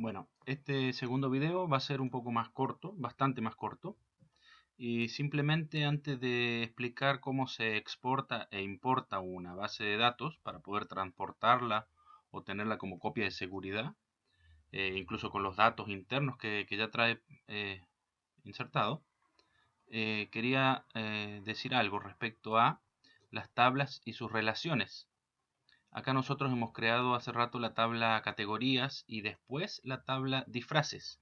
Bueno, este segundo video va a ser un poco más corto, bastante más corto. Y simplemente antes de explicar cómo se exporta e importa una base de datos para poder transportarla o tenerla como copia de seguridad, incluso con los datos internos que ya trae insertado, quería decir algo respecto a las tablas y sus relaciones. Acá nosotros hemos creado hace rato la tabla categorías y después la tabla disfraces.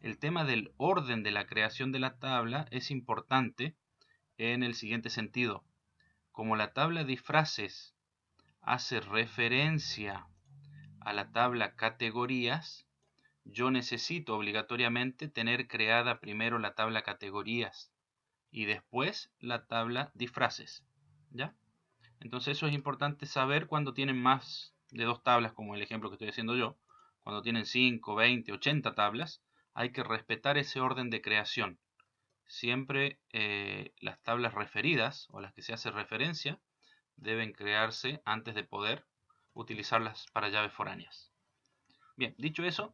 El tema del orden de la creación de la tabla es importante en el siguiente sentido. Como la tabla disfraces hace referencia a la tabla categorías, yo necesito obligatoriamente tener creada primero la tabla categorías y después la tabla disfraces. ¿Ya? Entonces eso es importante saber cuando tienen más de dos tablas, como el ejemplo que estoy haciendo yo. Cuando tienen 5, 20, 80 tablas, hay que respetar ese orden de creación. Siempre las tablas referidas o las que se hace referencia deben crearse antes de poder utilizarlas para llaves foráneas. Bien, dicho eso,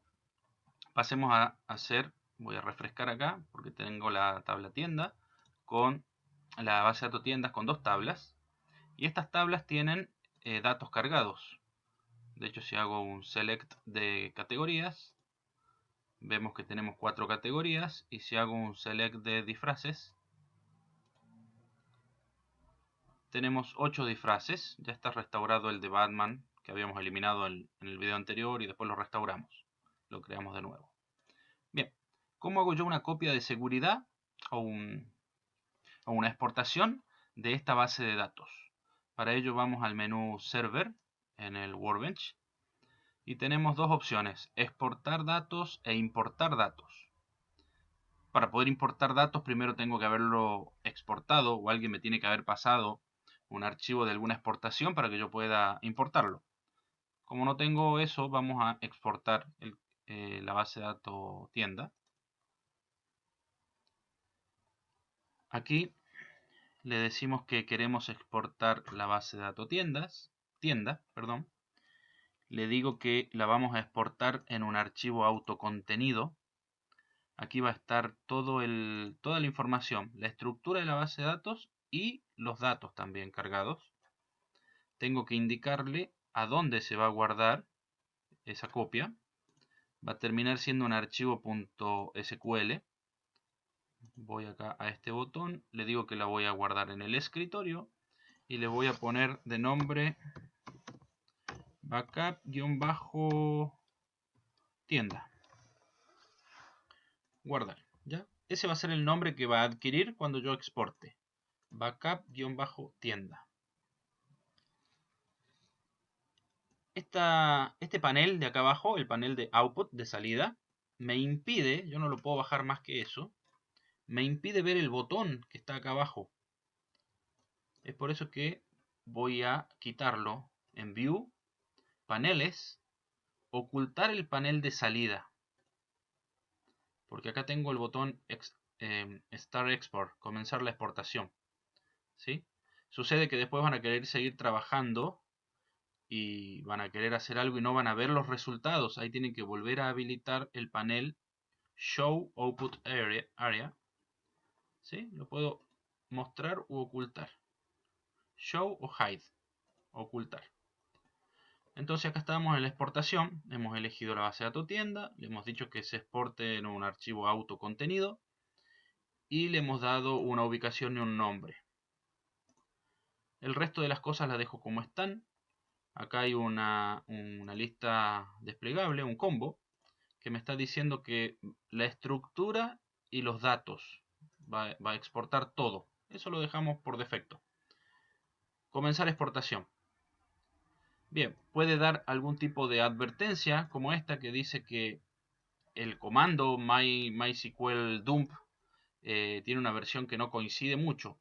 pasemos a hacer, voy a refrescar acá porque tengo la tabla tienda con la base de datos tiendas con dos tablas. Y estas tablas tienen datos cargados. De hecho, si hago un select de categorías, vemos que tenemos 4 categorías. Y si hago un select de disfraces, tenemos 8 disfraces. Ya está restaurado el de Batman que habíamos eliminado en el video anterior y después lo restauramos. Lo creamos de nuevo. Bien, ¿cómo hago yo una copia de seguridad o, o una exportación de esta base de datos? Para ello vamos al menú Server en el Workbench y tenemos dos opciones, exportar datos e importar datos. Para poder importar datos primero tengo que haberlo exportado o alguien me tiene que haber pasado un archivo de alguna exportación para que yo pueda importarlo. Como no tengo eso, vamos a exportar la base de datos tienda. Aquí le decimos que queremos exportar la base de datos tienda, perdón. Le digo que la vamos a exportar en un archivo autocontenido. Aquí va a estar toda la información, la estructura de la base de datos y los datos también cargados. Tengo que indicarle a dónde se va a guardar esa copia. Va a terminar siendo un archivo .sql. Voy acá a este botón, le digo que la voy a guardar en el escritorio y le voy a poner de nombre backup-tienda. Guardar, ¿ya? Ese va a ser el nombre que va a adquirir cuando yo exporte. Backup-tienda. Este panel de acá abajo, el panel de output, de salida, me impide, yo no lo puedo bajar más que eso, me impide ver el botón que está acá abajo. Es por eso que voy a quitarlo en View, Paneles, ocultar el panel de salida. Porque acá tengo el botón Start Export, comenzar la exportación. ¿Sí? Sucede que después van a querer seguir trabajando y van a querer hacer algo y no van a ver los resultados. Ahí tienen que volver a habilitar el panel Show Output Area. ¿Sí? Lo puedo mostrar u ocultar. Show o Hide. Ocultar. Entonces acá estamos en la exportación. Hemos elegido la base de datos tienda. Le hemos dicho que se exporte en un archivo autocontenido. Y le hemos dado una ubicación y un nombre. El resto de las cosas las dejo como están. Acá hay una lista desplegable, un combo, que me está diciendo que la estructura y los datos va a exportar todo. Eso lo dejamos por defecto. Comenzar exportación. Bien, puede dar algún tipo de advertencia como esta que dice que el comando MySQL dump tiene una versión que no coincide mucho.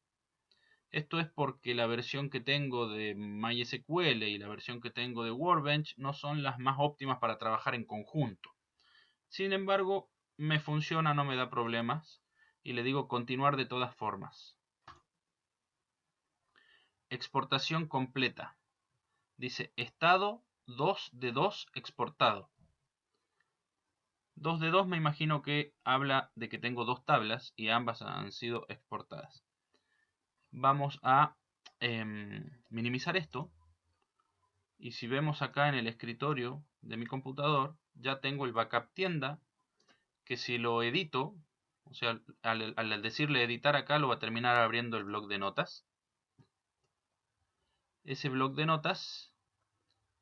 Esto es porque la versión que tengo de MySQL y la versión que tengo de Workbench no son las más óptimas para trabajar en conjunto. Sin embargo, me funciona, no me da problemas y le digo continuar de todas formas. Exportación completa. Dice estado 2 de 2 exportado. 2 de 2 me imagino que habla de que tengo dos tablas y ambas han sido exportadas. Vamos a minimizar esto. Y si vemos acá en el escritorio de mi computador, ya tengo el backup tienda, que si lo edito, o sea, al decirle editar acá, lo va a terminar abriendo el bloc de notas. Ese bloc de notas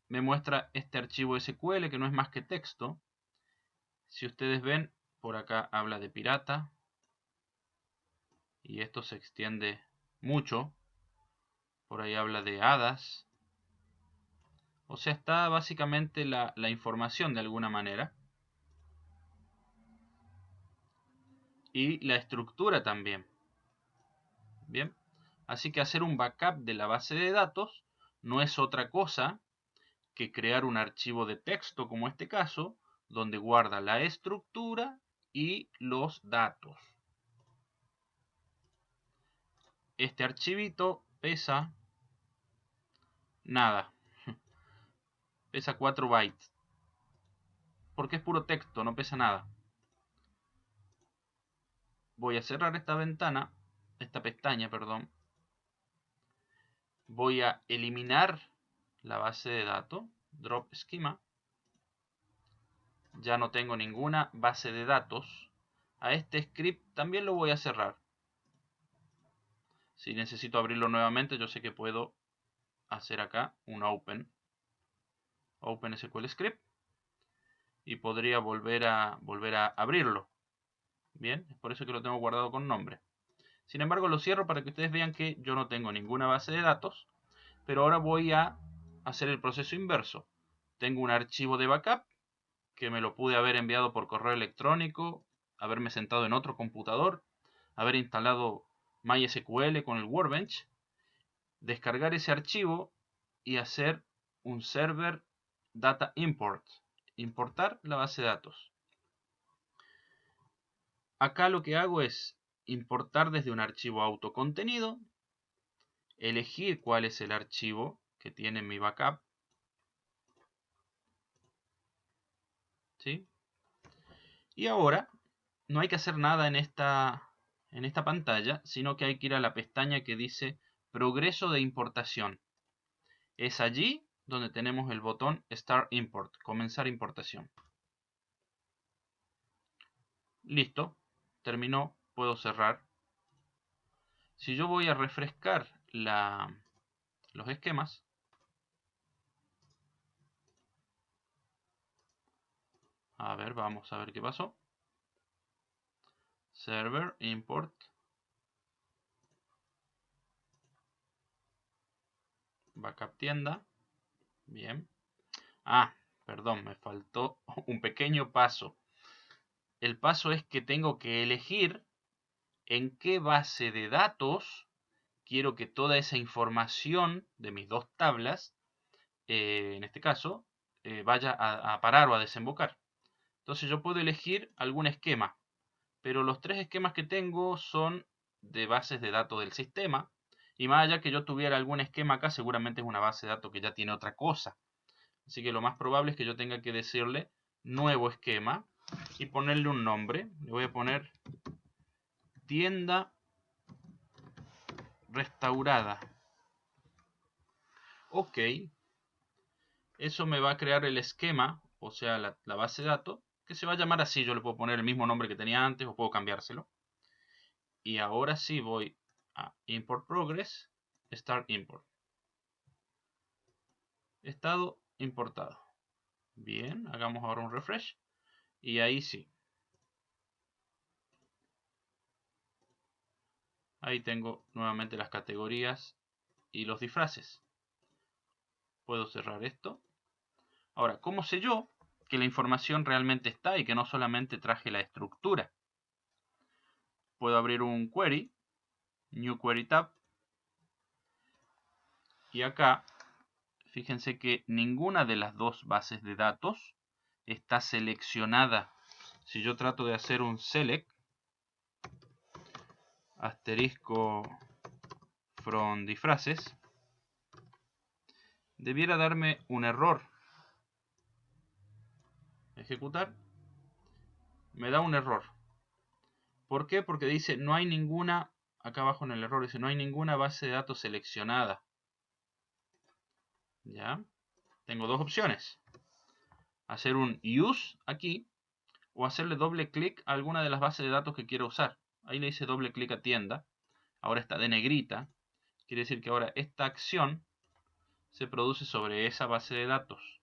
me muestra este archivo SQL, que no es más que texto. Si ustedes ven, por acá habla de pirata, y esto se extiende mucho. Por ahí habla de hadas. O sea, está básicamente la información de alguna manera. Y la estructura también. Bien. Así que hacer un backup de la base de datos no es otra cosa que crear un archivo de texto, como este caso, donde guarda la estructura y los datos. Este archivito pesa nada. Pesa 4 bytes. Porque es puro texto, no pesa nada. Voy a cerrar esta ventana, esta pestaña, perdón. Voy a eliminar la base de datos, drop schema. Ya no tengo ninguna base de datos. A este script también lo voy a cerrar. Si necesito abrirlo nuevamente, yo sé que puedo hacer acá un open SQL script y podría volver a abrirlo. Bien, es por eso que lo tengo guardado con nombre. Sin embargo, lo cierro para que ustedes vean que yo no tengo ninguna base de datos, pero ahora voy a hacer el proceso inverso. Tengo un archivo de backup que me lo pude haber enviado por correo electrónico, haberme sentado en otro computador, haber instalado MySQL con el Workbench, descargar ese archivo y hacer un server data import, importar la base de datos. Acá lo que hago es importar desde un archivo autocontenido, elegir cuál es el archivo que tiene mi backup, ¿sí? Y ahora no hay que hacer nada en esta pantalla, sino que hay que ir a la pestaña que dice Progreso de importación. Es allí donde tenemos el botón Start Import, comenzar importación. Listo, terminó, puedo cerrar. Si yo voy a refrescar los esquemas, a ver, vamos a ver qué pasó. Server, import, backup tienda, bien. Ah, perdón, me faltó un pequeño paso. El paso es que tengo que elegir en qué base de datos quiero que toda esa información de mis dos tablas, en este caso, vaya a parar o a desembocar. Entonces yo puedo elegir algún esquema, pero los tres esquemas que tengo son de bases de datos del sistema, y más allá que yo tuviera algún esquema acá, seguramente es una base de datos que ya tiene otra cosa. Así que lo más probable es que yo tenga que decirle nuevo esquema y ponerle un nombre. Le voy a poner tienda restaurada. Ok, eso me va a crear el esquema, o sea, la base de datos, que se va a llamar así. Yo le puedo poner el mismo nombre que tenía antes o puedo cambiárselo. Y ahora sí voy a Import Progress, Start Import. Estado importado. Bien, hagamos ahora un refresh. Y ahí sí. Ahí tengo nuevamente las categorías y los disfraces. Puedo cerrar esto. Ahora, ¿cómo sé yo que la información realmente está y que no solamente traje la estructura? Puedo abrir un query, New Query Tab, y acá, fíjense que ninguna de las dos bases de datos está seleccionada. Si yo trato de hacer un select, asterisco from disfraces, debiera darme un error. Ejecutar. me da un error. ¿Por qué? Porque dice no hay ninguna, acá abajo en el error dice no hay ninguna base de datos seleccionada. ¿Ya? Tengo dos opciones. Hacer un use aquí o hacerle doble clic a alguna de las bases de datos que quiero usar. Ahí le hice doble clic a tienda. Ahora está de negrita. Quiere decir que ahora esta acción se produce sobre esa base de datos.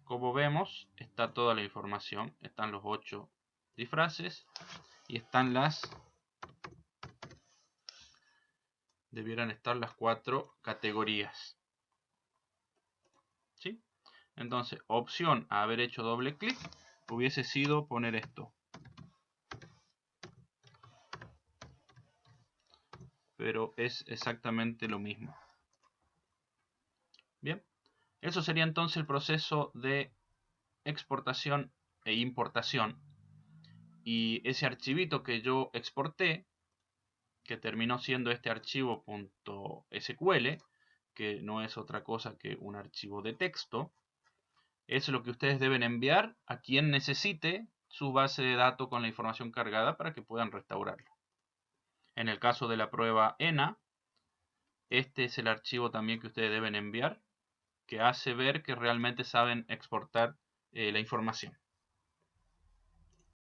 Como vemos, está toda la información. Están los 8 disfraces y están debieran estar las 4 categorías. ¿Sí? Entonces, opción a haber hecho doble clic hubiese sido poner esto. Pero es exactamente lo mismo. Bien, eso sería entonces el proceso de exportación e importación. Y ese archivito que yo exporté, que terminó siendo este archivo .sql, que no es otra cosa que un archivo de texto, es lo que ustedes deben enviar a quien necesite su base de datos con la información cargada para que puedan restaurarla. En el caso de la prueba ENA, este es el archivo también que ustedes deben enviar, que hace ver que realmente saben exportar la información.